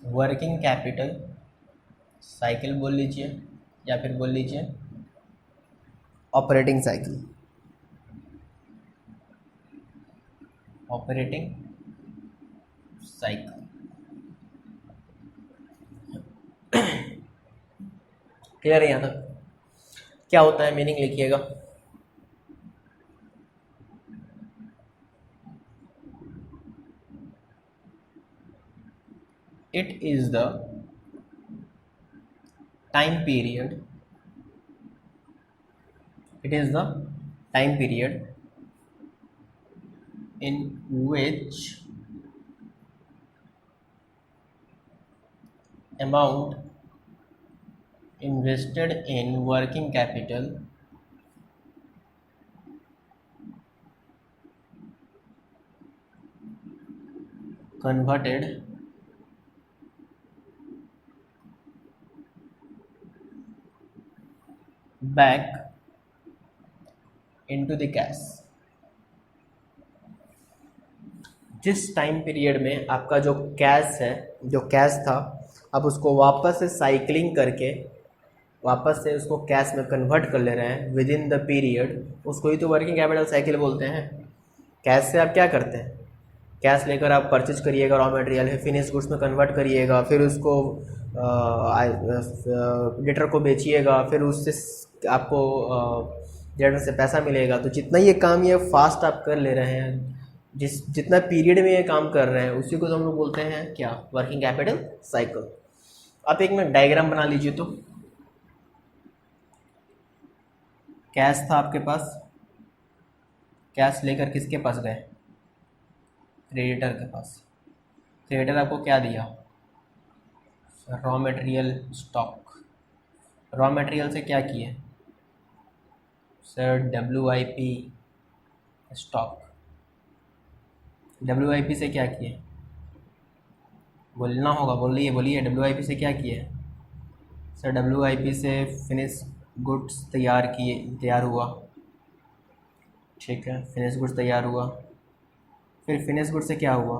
Working capital cycle बोल लीजिए या फिर बोल लीजिए operating cycle, operating cycle. Clear है यहाँ तक? क्या होता है मीनिंग लिखिएगा। It is the time period, it is the time period in which amount invested in working capital converted back into the cash। जिस टाइम पीरियड में आपका जो कैश है, जो कैश था, आप उसको वापस से साइकिलिंग करके वापस से उसको कैश में कन्वर्ट कर ले रहे हैं विद इन द पीरियड, उसको ही तो वर्किंग कैपिटल साइकिल बोलते हैं। कैश से आप क्या करते हैं, कैश लेकर आप परचेज करिएगा, रॉ मटेरियल है, फिनिश गुड्स में कन्वर्ट करिएगा, फिर उसको डेटर को बेचिएगा, फिर उससे आपको डेटर से पैसा मिलेगा। तो जितना ये काम ये फास्ट आप कर ले रहे हैं, जितना पीरियड में ये काम कर रहे हैं, उसी को तो हम लोग बोलते हैं क्या, वर्किंग कैपिटल साइकिल। आप एक मिनट डायग्राम बना लीजिए। तो कैश था आपके पास, कैश लेकर किसके पास गए, क्रेडिटर के पास। क्रेडिटर आपको क्या दिया, raw material stock. Raw material से क्या किए सर, WIP स्टॉक। WIP से क्या किए, बोलना होगा, बोलिए बोलिए, WIP से क्या किए सर। WIP से फिनिश गुड्स तैयार हुआ, ठीक है, फिनिश गुड्स तैयार हुआ। फिर फिनिश गुड्स से क्या हुआ,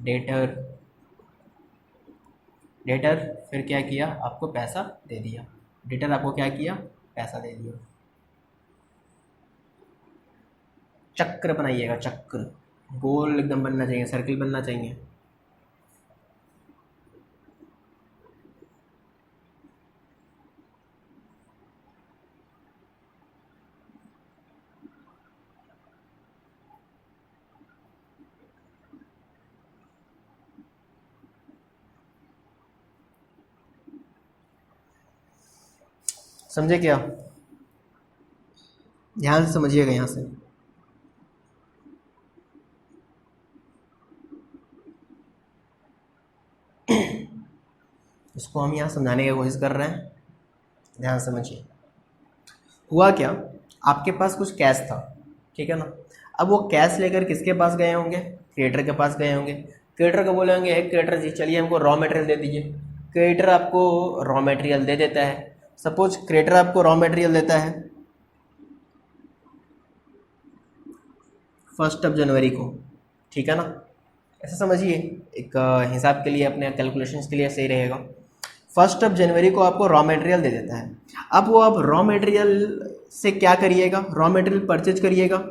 डेटर। फिर क्या किया, आपको पैसा दे दिया। डेटर आपको क्या किया, पैसा दे दिया। चक्र बनाइएगा, चक्र गोल एकदम बनना चाहिए, सर्किल बनना चाहिए। समझे क्या, ध्यान से समझिएगा यहाँ से। इसको हम यहाँ समझाने की कोशिश कर रहे हैं, ध्यान से समझिए। हुआ क्या, आपके पास कुछ कैश था, ठीक है ना। अब वो कैश लेकर किसके पास गए होंगे, क्रेडिटर के पास गए होंगे। क्रेडिटर को बोले होंगे, एक क्रेडिटर जी चलिए हमको रॉ मटेरियल दे दीजिए। क्रेडिटर आपको रॉ मटेरियल दे देता है। सपोज क्रेडिटर आपको रॉ मटेरियल देता है 1 जनवरी को, ठीक है ना। ऐसा समझिए, एक हिसाब के लिए, अपने कैलकुलेशंस के लिए सही रहेगा। 1 जनवरी को आपको रॉ मटेरियल दे देता है। अब वो आप रॉ मटेरियल से क्या करिएगा, रॉ मटेरियल परचेज करिएगा।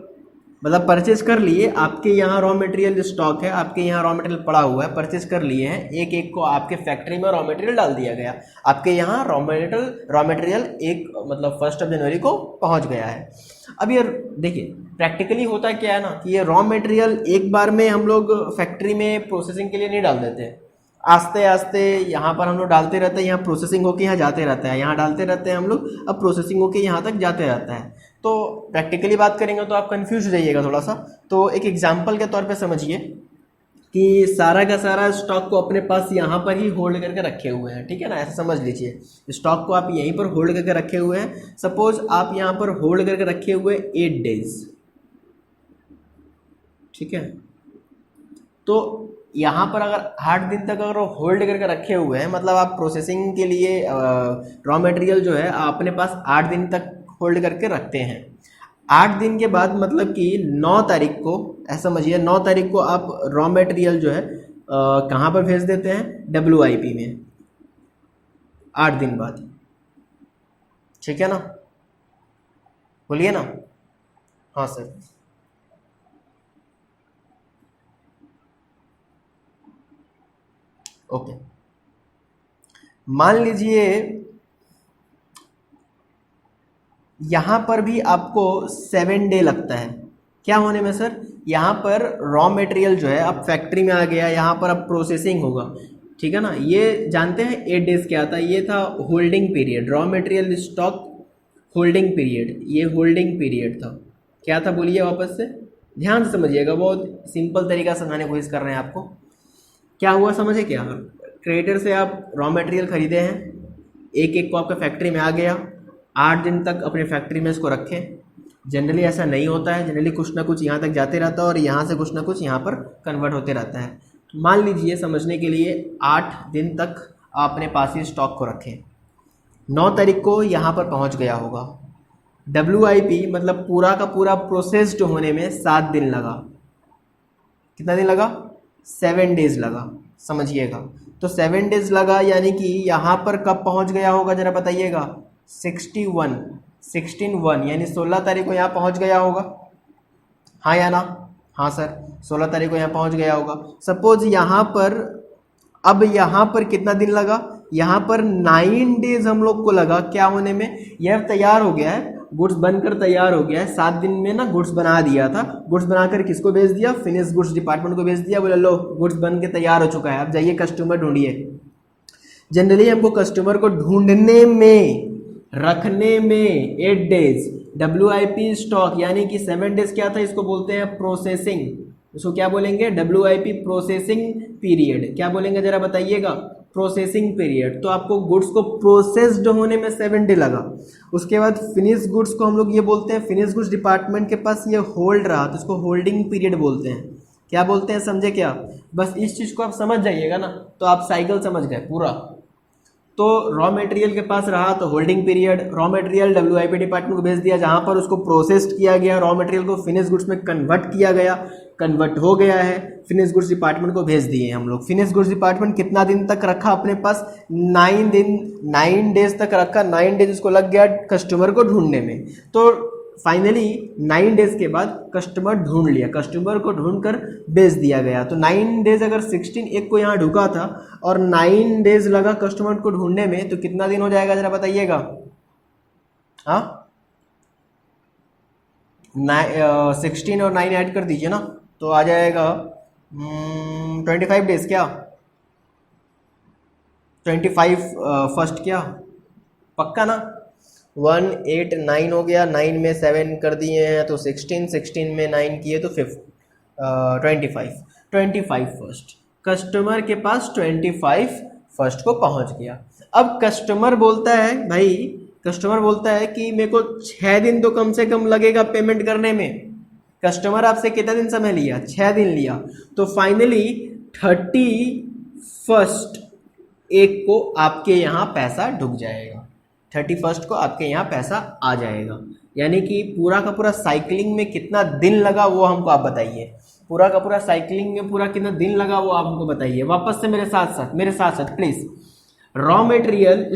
मतलब परचेज कर लिए, आपके यहाँ रॉ मटेरियल स्टॉक है, आपके यहाँ रॉ मटेरियल पड़ा हुआ है, परचेज कर लिए हैं, एक एक को आपके फैक्ट्री में रॉ मटेरियल डाल दिया गया। आपके यहाँ रॉ मटेरियल एक मतलब 1 जनवरी को पहुँच गया है। अब ये देखिए प्रैक्टिकली होता क्या है ना, कि ये रॉ मटेरियल एक बार में हम लोग फैक्ट्री में प्रोसेसिंग के लिए नहीं डाल देते, आस्ते आस्ते यहाँ पर हम लोग डालते रहते हैं, यहाँ प्रोसेसिंग होके यहाँ जाते रहता है, यहाँ डालते रहते हैं हम लोग, अब प्रोसेसिंग होके यहाँ तक जाते रहता है। तो प्रैक्टिकली बात करेंगे तो आप कंफ्यूज हो जाइएगा थोड़ा सा। तो एक एग्जांपल के तौर पे समझिए कि सारा का सारा स्टॉक को अपने पास यहाँ पर ही होल्ड करके रखे हुए हैं, ठीक है ना। ऐसा समझ लीजिए, स्टॉक को आप यहीं पर होल्ड करके रखे हुए हैं। सपोज आप यहाँ पर होल्ड करके रखे हुए 8 डेज, ठीक है। तो यहाँ पर अगर 8 दिन तक अगर होल्ड करके रखे हुए हैं, मतलब आप प्रोसेसिंग के लिए रॉ मटेरियल जो है अपने पास 8 दिन तक होल्ड करके रखते हैं। 8 दिन के बाद मतलब कि 9 तारीख को, ऐसा समझिए 9 तारीख को आप रॉ मटेरियल जो है कहाँ पर भेज देते हैं, WIP में 8 दिन बाद। ठीक है ना, बोलिए ना। हाँ सर। ओके, मान लीजिए यहाँ पर भी आपको 7 डे लगता है। क्या होने में सर, यहाँ पर रॉ मटेरियल जो है अब फैक्ट्री में आ गया, यहाँ पर अब प्रोसेसिंग होगा। ठीक है ना, ये जानते हैं 8 डेज क्या था, ये था holding period, raw material stock holding period, ये होल्डिंग पीरियड था। क्या था बोलिए वापस से, ध्यान से समझिएगा, बहुत सिंपल तरीका समझाने की कोशिश कर रहे हैं आपको। क्या हुआ समझे, क्या क्रेडिटर से आप रॉ मटेरियल खरीदे हैं, एक एक को आपका फैक्ट्री में आ गया, 8 दिन तक अपने फैक्ट्री में इसको रखें। जनरली ऐसा नहीं होता है, जनरली कुछ ना कुछ यहाँ तक जाते रहता है और यहाँ से कुछ ना कुछ यहाँ पर कन्वर्ट होते रहता है। तो मान लीजिए समझने के लिए 8 दिन तक आप अपने पास ही स्टॉक को रखें। 9 तारीख को यहाँ पर पहुँच गया होगा। WIP मतलब पूरा का पूरा प्रोसेस्ड होने में 7 दिन लगा। कितना दिन लगा, 7 डेज लगा, समझिएगा। तो 7 डेज लगा, यानी कि यहाँ पर कब पहुँच गया होगा जरा बताइएगा, 16 यानी 16 तारीख को यहाँ पहुँच गया होगा। हाँ या ना, हाँ सर, 16 तारीख को यहाँ पहुँच गया होगा। सपोज यहाँ पर, अब यहाँ पर कितना दिन लगा, यहाँ पर 9 डेज हम लोग को लगा क्या होने में, यह तैयार हो गया है, गुड्स बनकर तैयार हो गया है। 7 दिन में ना गुड्स बना दिया था, गुड्स बनाकर किसको भेज दिया, फिनिश गुड्स डिपार्टमेंट को भेज दिया, बोले लो गुड्स बन के तैयार हो चुका है, अब जाइए कस्टमर ढूंढिए। जनरली हमको कस्टमर को ढूंढने में, रखने में 8 डेज, WIP स्टॉक यानी कि 7 डेज क्या था, इसको बोलते हैं प्रोसेसिंग। इसको क्या बोलेंगे, WIP प्रोसेसिंग पीरियड। क्या बोलेंगे जरा बताइएगा, प्रोसेसिंग पीरियड। तो आपको गुड्स को प्रोसेस्ड होने में 7 डे लगा। उसके बाद फिनिश गुड्स को हम लोग ये बोलते हैं, फिनिश गुड्स डिपार्टमेंट के पास ये होल्ड रहा तो इसको होल्डिंग पीरियड बोलते हैं। क्या बोलते हैं, समझे क्या, बस इस चीज़ को आप समझ जाइएगा ना, तो आप साइकिल समझ गए पूरा। तो रॉ मटेरियल के पास रहा तो holding period, raw material WIP department को भेज दिया, जहां पर उसको प्रोसेस्ड किया गया, रॉ मटेरियल को फिनिश गुड्स में कन्वर्ट किया गया, कन्वर्ट हो गया है, फिनिश गुड्स डिपार्टमेंट को भेज दिए हम लोग। फिनिश गुड्स डिपार्टमेंट कितना दिन तक रखा अपने पास, 9 दिन, 9 डेज तक रखा। 9 डेज उसको लग गया कस्टमर को ढूंढने में। तो फाइनली 9 डेज के बाद कस्टमर ढूंढ लिया, कस्टमर को ढूंढकर बेच दिया गया। तो 9 डेज अगर 16 एक को यहाँ ढुका था और 9 डेज लगा कस्टमर को ढूंढने में, तो कितना दिन हो जाएगा जरा बताइएगा। हाँ, 16 और 9 ऐड कर दीजिए ना, तो आ जाएगा 25 डेज। क्या 25 फर्स्ट, क्या पक्का ना, 1 8 9 हो गया, 9 में 7 कर दिए हैं तो 16, 16 में 9 किए तो 25 फर्स्ट। कस्टमर के पास 25 फर्स्ट को पहुंच गया। अब कस्टमर बोलता है, भाई कस्टमर बोलता है कि मेरे को 6 दिन तो कम से कम लगेगा पेमेंट करने में। कस्टमर आपसे कितना दिन समय लिया, 6 दिन लिया। तो फाइनली 31 एक को आपके यहाँ पैसा ढुक जाएगा, 31 को आपके यहाँ पैसा आ जाएगा। यानी कि पूरा का पूरा साइकिलिंग में कितना दिन लगा वो हमको आप बताइए, पूरा का पूरा साइकिलिंग में पूरा कितना दिन लगा वो आप हमको बताइए। वापस से मेरे साथ साथ please. Raw material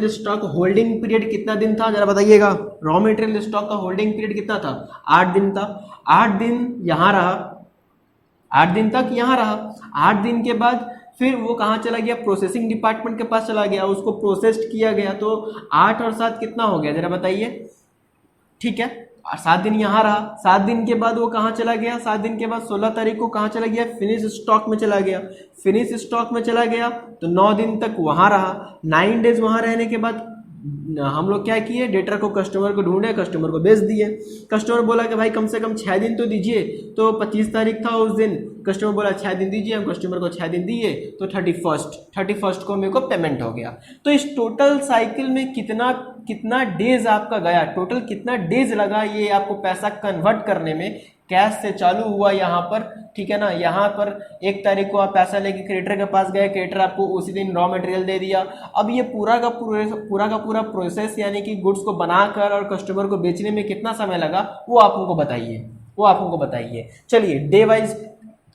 stock holding period कितना दिन था जरा बताइएगा। रॉ मटेरियल स्टॉक का होल्डिंग पीरियड कितना था, 8 दिन था। 8 दिन यहाँ रहा, 8 दिन तक यहाँ रहा। 8 दिन के बाद फिर वो कहाँ चला गया, प्रोसेसिंग डिपार्टमेंट के पास चला गया, उसको प्रोसेस्ड किया गया। तो 8 और 7 कितना हो गया जरा बताइए। ठीक है, 7 दिन यहाँ रहा। 7 दिन के बाद वो कहाँ चला गया, 7 दिन के बाद 16 तारीख को कहाँ चला गया, फिनिश स्टॉक में चला गया। फिनिश स्टॉक में चला गया तो 9 दिन तक वहाँ रहा। 9 डेज वहाँ रहने के बाद हम लोग क्या किए, डेटा को कस्टमर को ढूंढे, कस्टमर को बेच दिए। कस्टमर बोला कि भाई कम से कम 6 दिन तो दीजिए। तो 25 तारीख था उस दिन, कस्टमर बोला 6 दिन दीजिए। हम कस्टमर को 6 दिन दिए तो 31 को मेरे को पेमेंट हो गया। तो इस टोटल साइकिल में कितना डेज आपका गया, टोटल कितना डेज लगा ये आपको पैसा कन्वर्ट करने में। कैश से चालू हुआ यहाँ पर, ठीक है ना। यहाँ पर 1 तारीख को आप पैसा लेके क्रेडिटर के पास गए, क्रेडिटर आपको उसी दिन रॉ मटेरियल दे दिया। अब ये पूरा का पूरा प्रोसेस यानी कि गुड्स को बनाकर और कस्टमर को बेचने में कितना समय लगा वो आप हमको बताइए, चलिए डे वाइज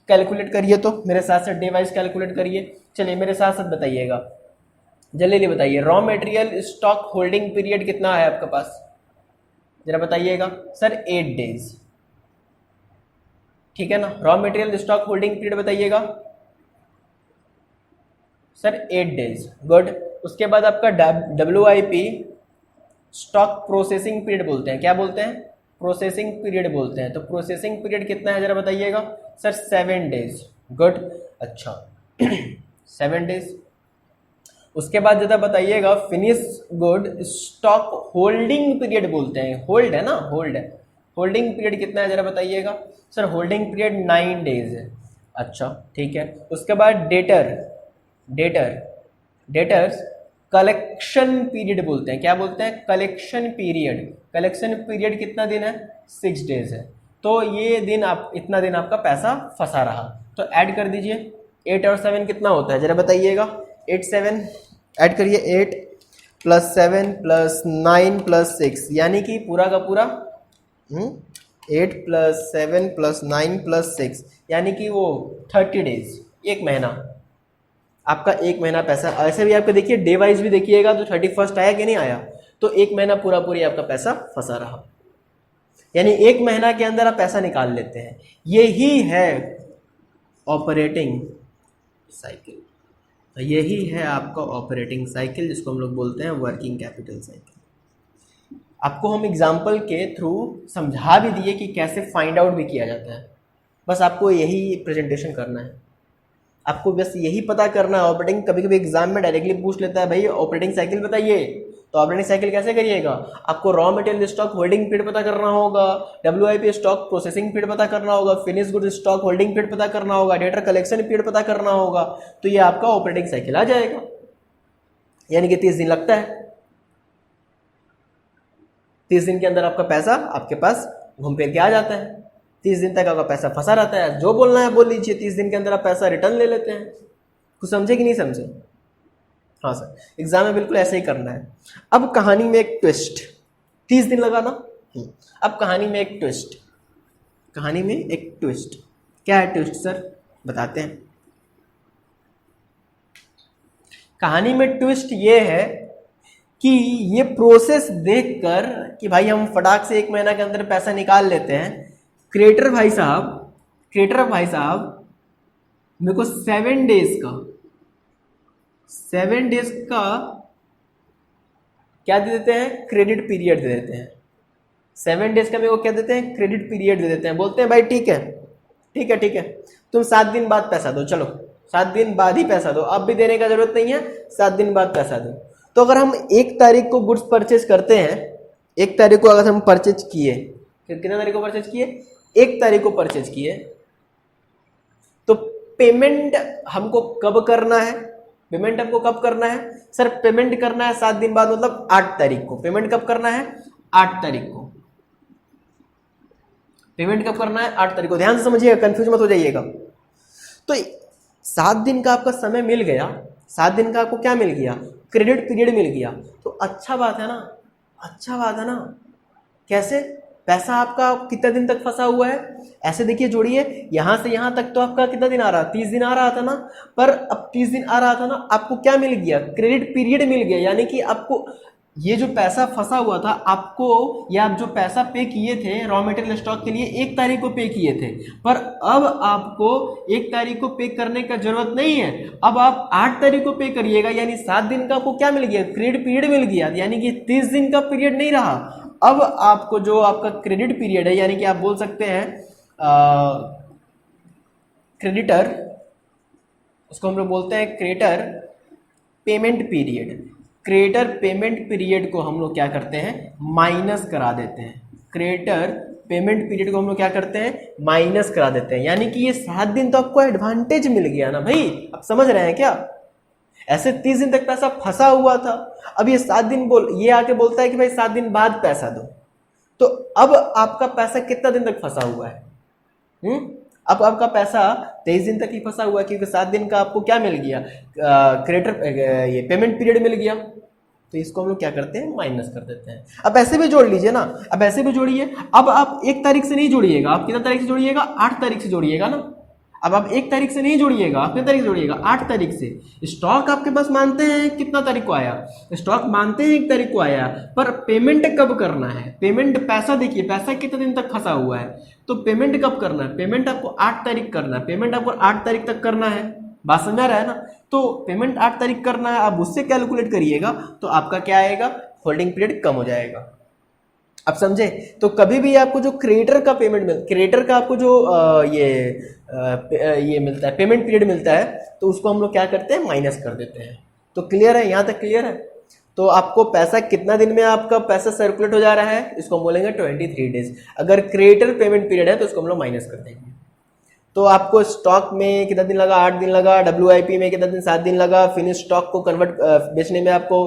कैलकुलेट करिए, तो मेरे साथ साथ डे वाइज कैलकुलेट करिए। चलिए मेरे साथ साथ बताइएगा, जल्दी बताइए, raw material stock holding period कितना है आपके पास, जरा बताइएगा। सर 8 डेज, ठीक है ना। Raw material stock holding period बताइएगा सर 8 डेज, गुड। उसके बाद आपका WIP स्टॉक प्रोसेसिंग पीरियड बोलते हैं, क्या बोलते हैं, प्रोसेसिंग पीरियड बोलते हैं। तो प्रोसेसिंग पीरियड कितना है जरा बताइएगा। Sir 7 days, good. अच्छा 7 डेज। उसके बाद जरा बताइएगा finish good stock holding period बोलते हैं, होल्ड है ना, होल्ड है, होल्डिंग पीरियड कितना है जरा बताइएगा। सर होल्डिंग पीरियड 9 डेज है। अच्छा ठीक है। उसके बाद डेटर्स कलेक्शन पीरियड बोलते हैं, क्या बोलते हैं, कलेक्शन पीरियड। कलेक्शन पीरियड कितना दिन है, 6 डेज है। तो ये दिन आप, इतना दिन आपका पैसा फंसा रहा, तो ऐड कर दीजिए। 8 और 7 कितना होता है जरा बताइएगा। 8 7 ऐड करिए, 8 + 7 + 9 + 6, यानी कि पूरा का पूरा 8 + 7 + 9 + 6, यानी कि वो 30 डेज, एक महीना आपका, एक महीना पैसा। ऐसे भी आपका देखिए डे वाइज भी देखिएगा तो 31 आया कि नहीं आया, तो एक महीना पूरा पूरी आपका पैसा फंसा रहा, यानी एक महीना के अंदर आप पैसा निकाल लेते हैं। यही है ऑपरेटिंग साइकिल, तो यही है आपका ऑपरेटिंग साइकिल, जिसको हम लोग बोलते हैं वर्किंग कैपिटल साइकिल। आपको हम एग्जाम्पल के थ्रू समझा भी दिए कि कैसे फाइंड आउट भी किया जाता है, बस आपको यही प्रेजेंटेशन करना है, आपको बस यही पता करना है। ऑपरेटिंग कभी कभी एग्जाम में डायरेक्टली पूछ लेता है, भाई ऑपरेटिंग साइकिल बताइए, तो ऑपरेटिंग साइकिल कैसे करिएगा, आपको raw material stock holding period पता करना होगा, WIP स्टॉक प्रोसेसिंग पीरियड पता करना होगा, finish good stock holding period पता करना होगा, डेटा कलेक्शन पीरियड पता करना होगा, तो ये आपका ऑपरेटिंग साइकिल आ जाएगा। यानी कि 30 दिन लगता है, 30 दिन के अंदर आपका पैसा आपके पास घूम फिर के आ जाता है। 30 दिन तक आपका पैसा फंसा रहता है, जो बोलना है बोल लीजिए, 30 दिन के अंदर आप पैसा रिटर्न ले लेते हैं। कुछ समझे कि नहीं समझे। हाँ सर, एग्जाम में बिल्कुल ऐसे ही करना है। अब कहानी में एक ट्विस्ट, 30 दिन लगा ना। अब कहानी में एक ट्विस्ट, कहानी में एक ट्विस्ट, क्या है ट्विस्ट सर बताते हैं। कहानी में ट्विस्ट ये है कि ये प्रोसेस देखकर कि भाई हम फटाक से एक महीना के अंदर पैसा निकाल लेते हैं, क्रिएटर भाई साहब मेरे को 7 डेज का क्या दे देते हैं, क्रेडिट पीरियड दे देते हैं। 7 डेज का मेरे को क्या देते हैं, क्रेडिट पीरियड दे देते हैं। बोलते हैं भाई ठीक है तुम 7 दिन बाद पैसा दो, चलो 7 दिन बाद ही पैसा दो, अब भी देने का जरूरत नहीं है, 7 दिन बाद पैसा दो। तो अगर हम 1 तारीख को गुड्स परचेज करते हैं, 1 तारीख को अगर हम परचेज किए, कितने तारीख को परचेज किए, 1 तारीख को परचेज किए, तो पेमेंट हमको कब करना है, पेमेंट हमको कब करना है सर, पेमेंट करना है 7 दिन बाद, मतलब 8 तारीख को। पेमेंट कब करना है, 8 तारीख को। पेमेंट कब करना है, 8 तारीख को। ध्यान से समझिएगा, कंफ्यूज मत हो जाइएगा। तो 7 दिन का आपका समय मिल गया, 7 दिन का आपको क्या मिल गया, क्रेडिट पीरियड मिल गया। तो अच्छा बात है ना, अच्छा बात है ना। कैसे, पैसा आपका कितना दिन तक फंसा हुआ है, ऐसे देखिए जोड़िए, यहां से यहां तक तो आपका कितना दिन आ रहा, 30 दिन आ रहा था ना, पर अब 30 दिन आ रहा था ना, आपको क्या मिल गया, क्रेडिट पीरियड मिल गया। यानी कि आपको ये जो पैसा फंसा हुआ था, आपको या आप जो पैसा पे किए थे रॉ मटेरियल स्टॉक के लिए 1 तारीख को पे किए थे, पर अब आपको 1 तारीख को पे करने का जरूरत नहीं है, अब आप 8 तारीख को पे करिएगा। यानी 7 दिन का आपको क्या मिल गया, क्रेडिट पीरियड मिल गया, यानी कि 30 दिन का पीरियड नहीं रहा। अब आपको जो आपका क्रेडिट पीरियड है, यानी कि आप बोल सकते हैं क्रेडिटर, उसको हम लोग बोलते हैं creditor payment period. Creditor payment period को हम लोग क्या करते हैं, माइनस करा देते हैं। क्रेडिटर पेमेंट पीरियड को हम लोग क्या करते हैं, माइनस करा देते हैं। यानी कि ये 7 दिन तो आपको एडवांटेज मिल गया ना भाई, आप समझ रहे हैं क्या। ऐसे 30 दिन तक पैसा फंसा हुआ था, अब ये 7 दिन ये आके बोलता है कि भाई 7 दिन बाद पैसा दो, तो अब आपका पैसा कितना दिन तक फंसा हुआ है, अब आपका पैसा 23 दिन तक ही फंसा हुआ है, क्योंकि 7 दिन का आपको क्या मिल गया, क्रेडिटर ये पेमेंट पीरियड मिल गया। तो इसको हम लोग क्या करते हैं, माइनस कर देते हैं। अब ऐसे भी जोड़ लीजिए ना, अब ऐसे भी जोड़िए। अब आप 1 तारीख से नहीं जोड़िएगा, आप कितना तारीख से जोड़िएगा, 8 तारीख से जोड़िएगा ना। अब आप 1 तारीख से नहीं जोड़िएगा, आप कितनी तारीख से जोड़िएगा, 8 तारीख से। स्टॉक आपके पास मानते हैं कितना तारीख को आया, स्टॉक मानते हैं 1 तारीख को आया, पर पेमेंट कब करना है, पेमेंट पैसा देखिए पैसा कितने दिन तक फंसा हुआ है, तो पेमेंट कब करना है, पेमेंट आपको 8 तारीख करना है, पेमेंट आपको 8 तारीख तक करना है, बात समझ आ रहा है ना। तो पेमेंट 8 तारीख करना है, आप उससे कैलकुलेट करिएगा तो आपका क्या आएगा, होल्डिंग पीरियड कम हो जाएगा। आप समझे। तो कभी भी आपको जो क्रिएटर का पेमेंट क्रिएटर का आपको जो ये मिलता है, पेमेंट पीरियड मिलता है, तो उसको हम लोग क्या करते हैं, माइनस कर देते हैं। तो क्लियर है, यहाँ तक क्लियर है। तो आपको पैसा कितना दिन में आपका पैसा सर्कुलेट हो जा रहा है, इसको हम बोलेंगे 23 डेज। अगर क्रिएटर पेमेंट पीरियड है तो इसको हम लोग माइनस कर देंगे। तो आपको स्टॉक में कितना दिन लगा, 8 दिन लगा, WIP में कितना दिन, 7 दिन लगा, फिनिश स्टॉक को कन्वर्ट बेचने में आपको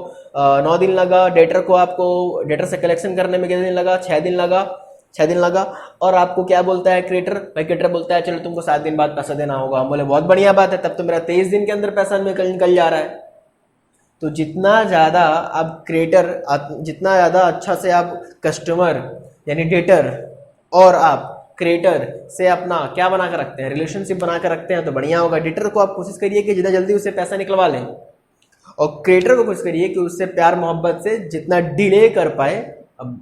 9 दिन लगा, डेटर को आपको डेटर से कलेक्शन करने में कितने दिन लगा, 6 दिन लगा, 6 दिन लगा। और आपको क्या बोलता है क्रिएटर, भाई क्रिएटर बोलता है चलो तुमको 7 दिन बाद पैसा देना होगा। हम बोले बहुत बढ़िया बात है, तब तो मेरा 23 दिन के अंदर पैसा निकल जा रहा है। तो जितना ज़्यादा आप क्रिएटर, जितना ज़्यादा अच्छा से आप कस्टमर यानी डेटर और आप क्रिएटर से अपना क्या बना कर रखते हैं, रिलेशनशिप बना कर रखते हैं, तो बढ़िया होगा। डेटर को आप कोशिश करिए कि जितना जल्दी उससे पैसा निकलवा लें, और क्रिएटर को कोशिश करिए कि उससे प्यार मोहब्बत से जितना डिले कर पाए, अब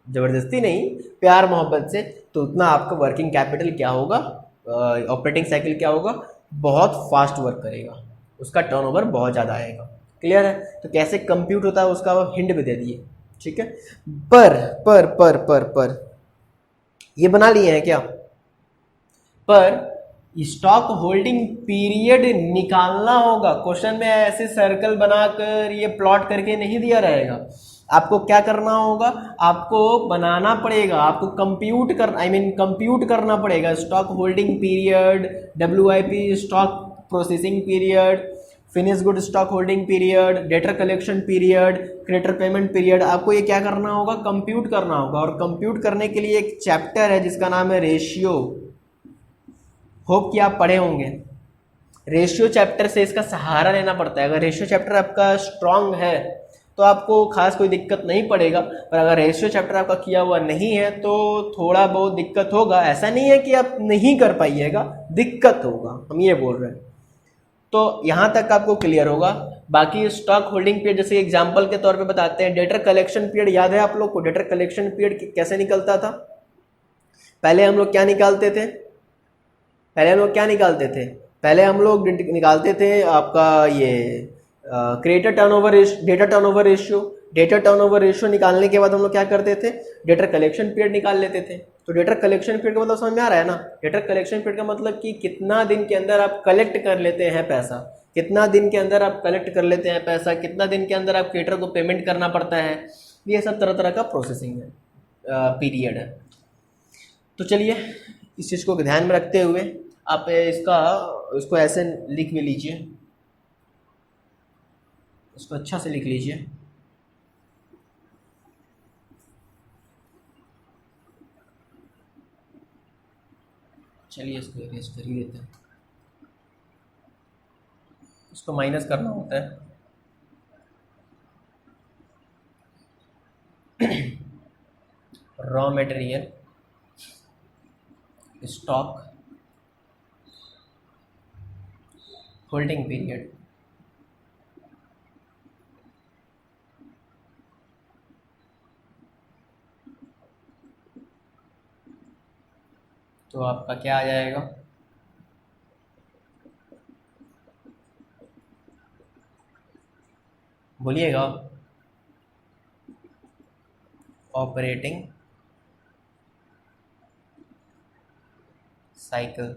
ज़बरदस्ती नहीं, प्यार मोहब्बत से, तो उतना आपका वर्किंग कैपिटल क्या होगा, ऑपरेटिंग साइकिल क्या होगा, बहुत फास्ट वर्क करेगा, उसका टर्नओवर बहुत ज़्यादा आएगा। क्लियर है। तो कैसे कंप्यूट होता है उसका हिंट भी दे दिए, ठीक है। पर ये बना लिए हैं क्या, पर स्टॉक होल्डिंग पीरियड निकालना होगा। क्वेश्चन में ऐसे सर्कल बनाकर ये प्लॉट करके नहीं दिया रहेगा, आपको क्या करना होगा, आपको बनाना पड़ेगा, आपको कंप्यूट करना पड़ेगा। Stock holding period, WIP stock processing period, finish good stock holding period, debtor collection period, creditor payment period, आपको ये क्या करना होगा, कंप्यूट करना होगा। और कंप्यूट करने के लिए एक चैप्टर है जिसका नाम है रेशियो, होप कि आप पढ़े होंगे। रेशियो चैप्टर से इसका सहारा लेना पड़ता है। अगर रेशियो चैप्टर आपका स्ट्रांग है तो आपको खास कोई दिक्कत नहीं पड़ेगा, पर अगर रेशियो चैप्टर आपका किया हुआ नहीं है तो थोड़ा बहुत दिक्कत होगा। ऐसा नहीं है कि आप नहीं कर पाइएगा, दिक्कत होगा, हम ये बोल रहे हैं। तो यहाँ तक आपको क्लियर होगा। बाकी स्टॉक होल्डिंग पीरियड जैसे एग्जांपल के तौर पे बताते हैं, डेटर कलेक्शन पीरियड याद है आप लोग को, डेटर कलेक्शन पीरियड कैसे निकलता था। पहले हम लोग क्या निकालते थे, पहले हम लोग निकालते थे आपका ये creditor turnover ratio, data turnover ratio निकालने के बाद हम लोग क्या करते थे, डेटर कलेक्शन पीरियड निकाल लेते थे। तो डेटर कलेक्शन पीरियड का मतलब समझ में आ रहा है ना। डेटर कलेक्शन पीरियड का मतलब कि कितना दिन के अंदर आप कलेक्ट कर लेते हैं पैसा, कितना दिन के अंदर आप कलेक्ट कर लेते हैं पैसा, कितना दिन के अंदर आप क्रेडिटर को पेमेंट करना पड़ता है। ये सब तरह तरह का प्रोसेसिंग है, पीरियड है। तो चलिए इस चीज़ को ध्यान में रखते हुए आप इसको ऐसे लिख भी लीजिए, इसको अच्छा से लिख लीजिए। चलिए इसको इरेज कर ही देते हैं, इसको माइनस करना होता है। Raw material stock holding period, तो आपका क्या आ जाएगा, बोलिएगा, ऑपरेटिंग साइकिल,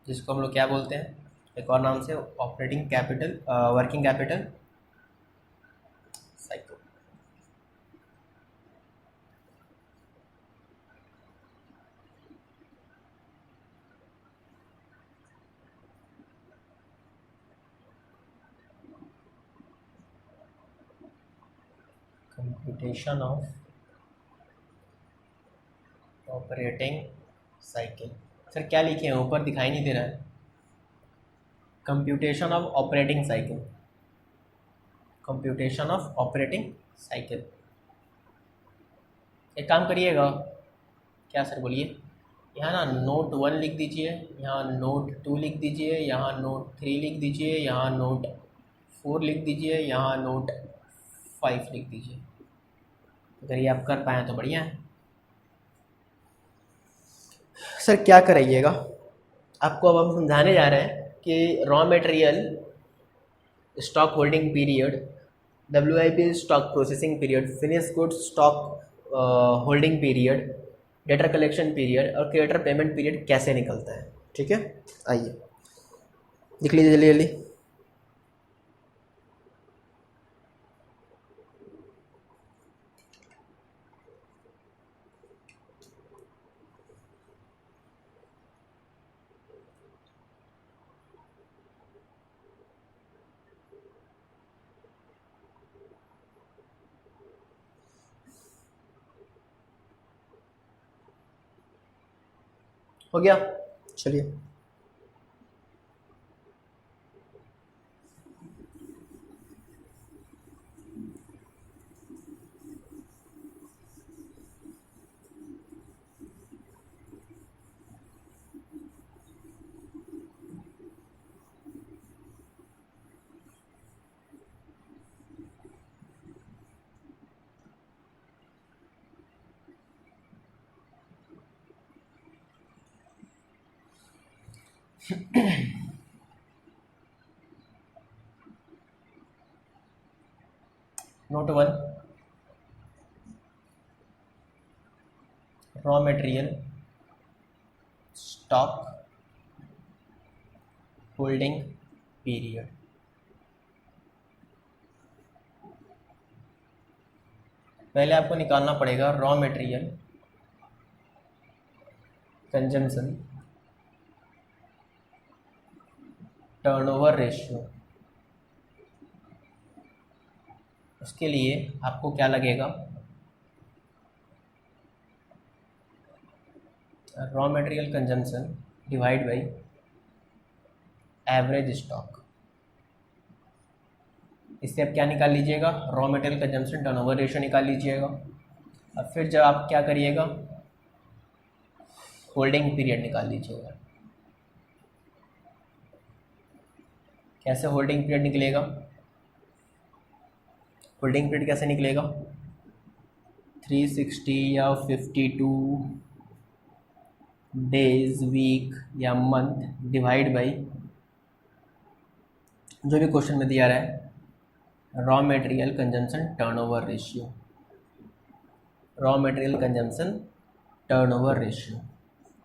जिसको हम लोग क्या बोलते हैं एक और नाम से, operating capital, working capital cycle. Computation of operating cycle. Sir क्या लिखे हैं, ऊपर दिखाई नहीं दे रहा है। Computation of operating cycle, computation of operating cycle. एक काम करिएगा, क्या सर बोलिए, यहाँ ना नोट 1 लिख दीजिए, यहाँ नोट 2 लिख दीजिए, यहाँ नोट 3 लिख दीजिए, यहाँ नोट 4 लिख दीजिए, यहाँ नोट 5 लिख दीजिए। अगर ये आप कर पाएँ तो बढ़िया है। सर क्या कराइएगा, आपको अब हम समझाने जा रहे हैं कि raw material stock holding period, WIP stock processing period, finish goods stock holding period, data collection period और क्रेडिटर पेमेंट पीरियड कैसे निकलता है। ठीक है, आइए लिख लीजिए जल्दी जल्दी। हो गया, चलिए। Note 1, raw material stock holding period. पहले आपको निकालना पड़ेगा raw material consumption turnover ratio. उसके लिए आपको क्या लगेगा, raw material consumption divide by average stock. इससे आप क्या निकाल लीजिएगा, raw material consumption turnover ratio निकाल लीजिएगा। अब फिर जब आप क्या करिएगा, होल्डिंग पीरियड निकाल लीजिएगा। कैसे होल्डिंग पीरियड निकलेगा, होल्डिंग पीरियड कैसे निकलेगा, 360 या 52 डेज, वीक या मंथ डिवाइड बाई जो भी क्वेश्चन में दिया रहा है, raw material consumption turnover ratio, raw material consumption turnover ratio.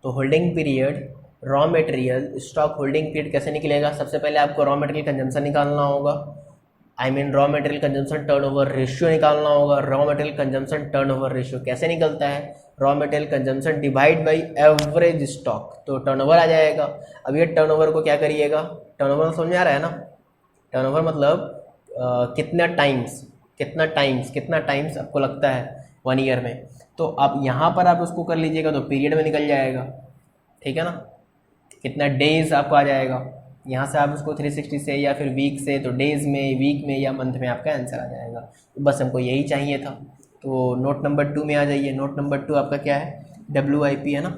तो holding period raw material stock holding period कैसे निकलेगा, सबसे पहले आपको रॉ मटेरियल कंजम्पशन निकालना होगा, raw material consumption turnover ratio निकालना होगा। Raw material consumption turnover ratio कैसे निकलता है, raw material consumption divide by average stock, तो टर्नओवर आ जाएगा। अब ये टर्नओवर को क्या करिएगा, टर्नओवर समझ में आ रहा है ना, टर्नओवर मतलब कितना टाइम्स आपको लगता है 1 ईयर में, तो आप यहाँ पर आप उसको कर लीजिएगा तो पीरियड में निकल जाएगा। ठीक है ना, कितना डेज आपको आ जाएगा, यहाँ से आप उसको 360 से या फिर वीक से, तो डेज में, वीक में या मंथ में आपका आंसर आ जाएगा। तो बस हमको यही चाहिए था। तो नोट नंबर 2 में आ जाइए। नोट नंबर 2 आपका क्या है, WIP है ना,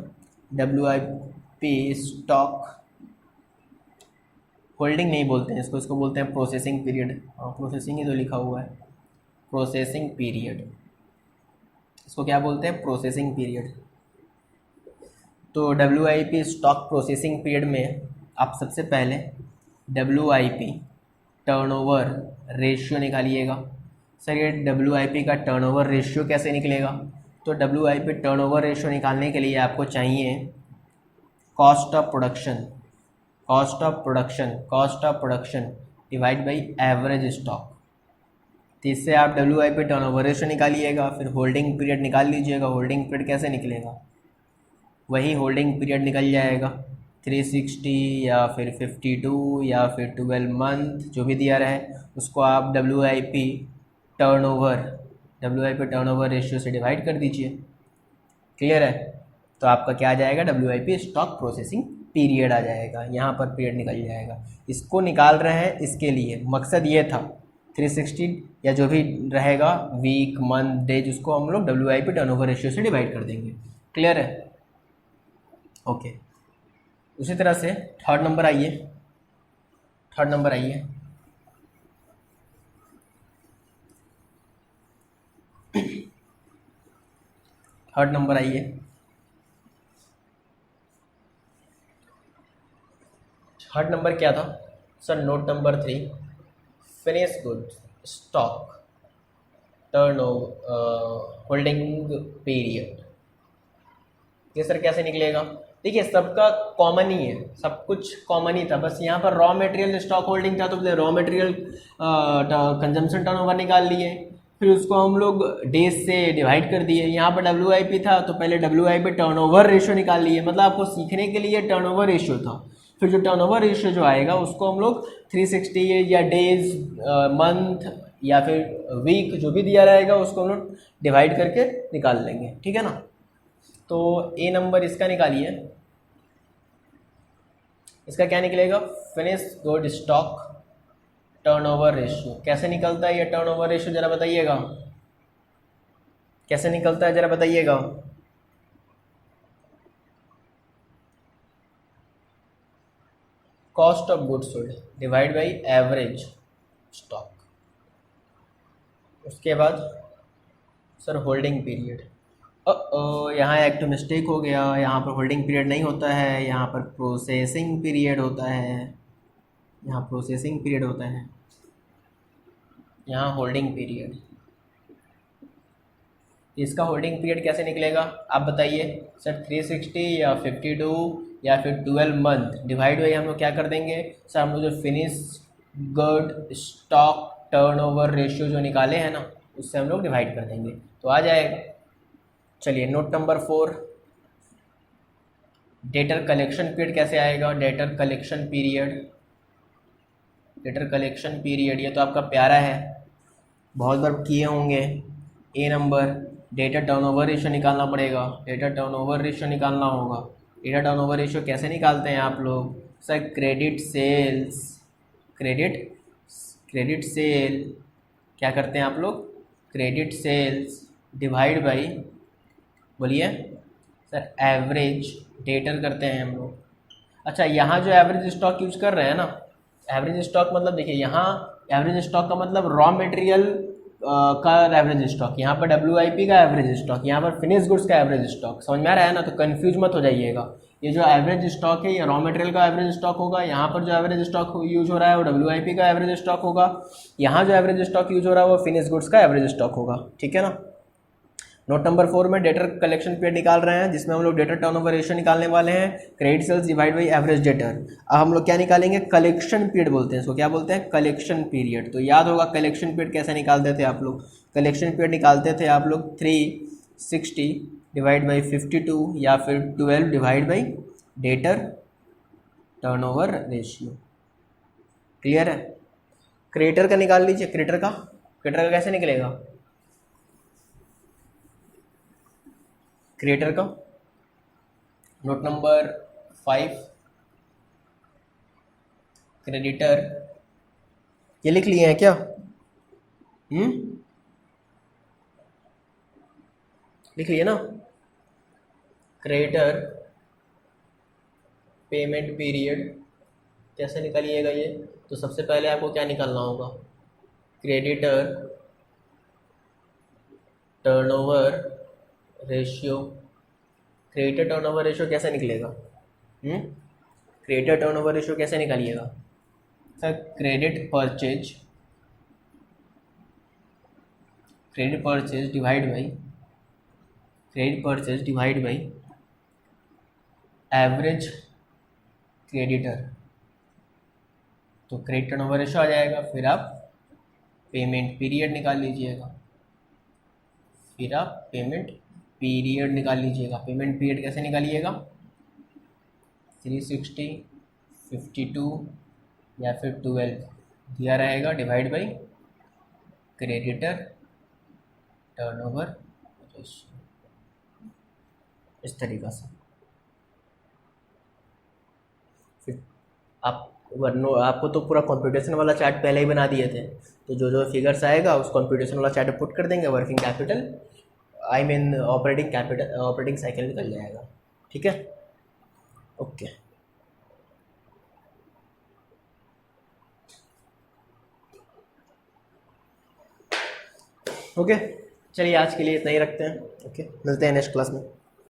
WIP स्टॉक होल्डिंग नहीं बोलते हैं इसको, इसको बोलते हैं प्रोसेसिंग पीरियड। हाँ, प्रोसेसिंग ही तो लिखा हुआ है, प्रोसेसिंग पीरियड, इसको क्या बोलते हैं, प्रोसेसिंग पीरियड। तो WIP स्टॉक प्रोसेसिंग पीरियड में आप सबसे पहले WIP टर्नओवर रेशियो निकालिएगा। सर ये WIP का टर्नओवर रेशियो कैसे निकलेगा, तो WIP टर्नओवर रेशियो निकालने के लिए आपको चाहिए cost of production divide by average stock. तो इससे आप WIP टर्नओवर रेशियो निकालिएगा, फिर होल्डिंग पीरियड निकाल लीजिएगा। होल्डिंग पीरियड कैसे निकलेगा, वही होल्डिंग पीरियड निकल जाएगा 360 या फिर 52 या फिर 12 मंथ, जो भी दिया रहे उसको आप WIP टर्नओवर रेशियो से डिवाइड कर दीजिए। क्लियर है, तो आपका क्या आ जाएगा, WIP स्टॉक प्रोसेसिंग पीरियड आ जाएगा, यहाँ पर पीरियड निकल जाएगा। इसको निकाल रहे हैं, इसके लिए मकसद ये था 360 या जो भी रहेगा वीक, मंथ, डेज, उसको हम लोग WIP टर्नओवर रेशियो से डिवाइड कर देंगे। क्लियर है, ओके, उसी तरह से थर्ड नंबर आइए, थर्ड नंबर आइए। थर्ड नंबर आइए। थर्ड नंबर क्या था sir? Note number 3, finish goods stock turnover holding period. ये सर कैसे निकलेगा? देखिए सबका कॉमन ही है, सब कुछ कॉमन ही था, बस यहाँ पर रॉ मटेरियल स्टॉक होल्डिंग था तो रॉ मटेरियल कंजम्पशन टर्नओवर निकाल लिए, फिर उसको हम लोग डेज से डिवाइड कर दिए। यहाँ पर WIP था तो पहले WIP टर्नओवर रेशियो निकाल लिए, मतलब आपको सीखने के लिए टर्नओवर रेशियो था। फिर जो टर्नओवर रेशियो जो आएगा उसको हम लोग 360 या डेज, मंथ या फिर वीक जो भी दिया रहेगा उसको हम लोग डिवाइड करके निकाल लेंगे, ठीक है ना। तो ए नंबर इसका निकालिए, इसका क्या निकलेगा? Finish good stock turnover ratio. कैसे निकलता है ये टर्नओवर रेशियो, जरा बताइएगा कैसे निकलता है, जरा बताइएगा। Cost of goods sold divide by average stock. उसके बाद सर होल्डिंग पीरियड। यहाँ एक तो मिस्टेक हो गया, यहाँ पर होल्डिंग पीरियड नहीं होता है, यहाँ पर प्रोसेसिंग पीरियड होता है, यहाँ प्रोसेसिंग पीरियड होता है, यहाँ होल्डिंग पीरियड। इसका होल्डिंग पीरियड कैसे निकलेगा आप बताइए सर? 360 या 52 या फिर 12 मंथ डिवाइड बाई हम लोग क्या कर देंगे सर? हम लोग जो finish good stock turnover ratio जो निकाले हैं ना उससे हम लोग डिवाइड कर देंगे तो आ जाएगा। चलिए note number 4, debtor collection period कैसे आएगा? Debtor collection period, debtor collection period ये तो आपका प्यारा है, बहुत बार किए होंगे। ए नंबर डेटा टर्नओवर रेशियो निकालना पड़ेगा, डेटा टर्नओवर रेशियो निकालना होगा। डेटा टर्नओवर रेशियो कैसे निकालते हैं आप लोग sir? Credit sales, credit sale क्या करते हैं आप लोग? क्रेडिट सेल्स डिवाइड बाई, बोलिए सर, एवरेज डेटर करते हैं हम लोग। अच्छा यहाँ जो एवरेज स्टॉक यूज कर रहे हैं ना, एवरेज स्टॉक मतलब देखिए यहाँ एवरेज स्टॉक का मतलब रॉ मटेरियल का एवरेज स्टॉक, यहाँ पर WIP का एवरेज स्टॉक, यहाँ पर फिनिश गुड्स का एवरेज स्टॉक। समझ में आ रहा है ना? तो कंफ्यूज मत हो जाइएगा। ये जो एवरेज स्टॉक है ये रॉ मटेरियल का एवरेज स्टॉक होगा, यहाँ पर जो एवरेज स्टॉक यूज हो रहा है वो WIP का एवरेज स्टॉक होगा, यहाँ जो एवरेज स्टॉक यूज हो रहा है वो फिनिश गुड्स का एवरेज स्टॉक होगा, ठीक है ना। नोट नंबर 4 में डेटर कलेक्शन पीरियड निकाल रहे हैं जिसमें हम लोग डेटर टर्नओवर रेशियो निकालने वाले हैं, credit sales divide by average debtor. अब हम लोग क्या निकालेंगे? कलेक्शन पीरियड बोलते हैं इसको, क्या बोलते हैं? Collection period. तो याद होगा कलेक्शन पीरियड कैसे निकालते थे आप लोग? कलेक्शन पीरियड निकालते थे आप लोग 360 डिवाइड बाई 52 या फिर 12 divide by debtor turnover ratio. Clear है? क्रेडिटर का निकाल लीजिए, क्रेडिटर का कैसे निकलेगा? क्रिएटर का नोट नंबर 5, क्रेडिटर ये लिख लिए हैं क्या? लिख लिए ना? क्रेडिटर पेमेंट पीरियड कैसे निकालिएगा ये? तो सबसे पहले आपको क्या निकालना होगा? Creditor turnover ratio. Creditor turnover ratio कैसे निकलेगा? क्रेडिटर टर्नओवर रेशियो कैसे निकालिएगा sir? Credit purchase divide by average creditor. तो क्रेडिट टर्नओवर रेशियो आ जाएगा, फिर आप पेमेंट पीरियड निकाल लीजिएगा, पेमेंट पीरियड कैसे निकालिएगा? 360, 52 या फिर 12 दिया रहेगा divide by creditor turnover ratio, इस तरीक़ा से। फिर आपको तो पूरा कंप्यूटेशन वाला चार्ट पहले ही बना दिए थे, तो जो फिगर्स आएगा उस कंप्यूटेशन वाला चार्ट पुट कर देंगे, वर्किंग कैपिटल ऑपरेटिंग साइकिल निकल जाएगा, ठीक है। ओके ओके, चलिए आज के लिए इतना ही रखते हैं। ओके, मिलते हैं नेक्स्ट क्लास में।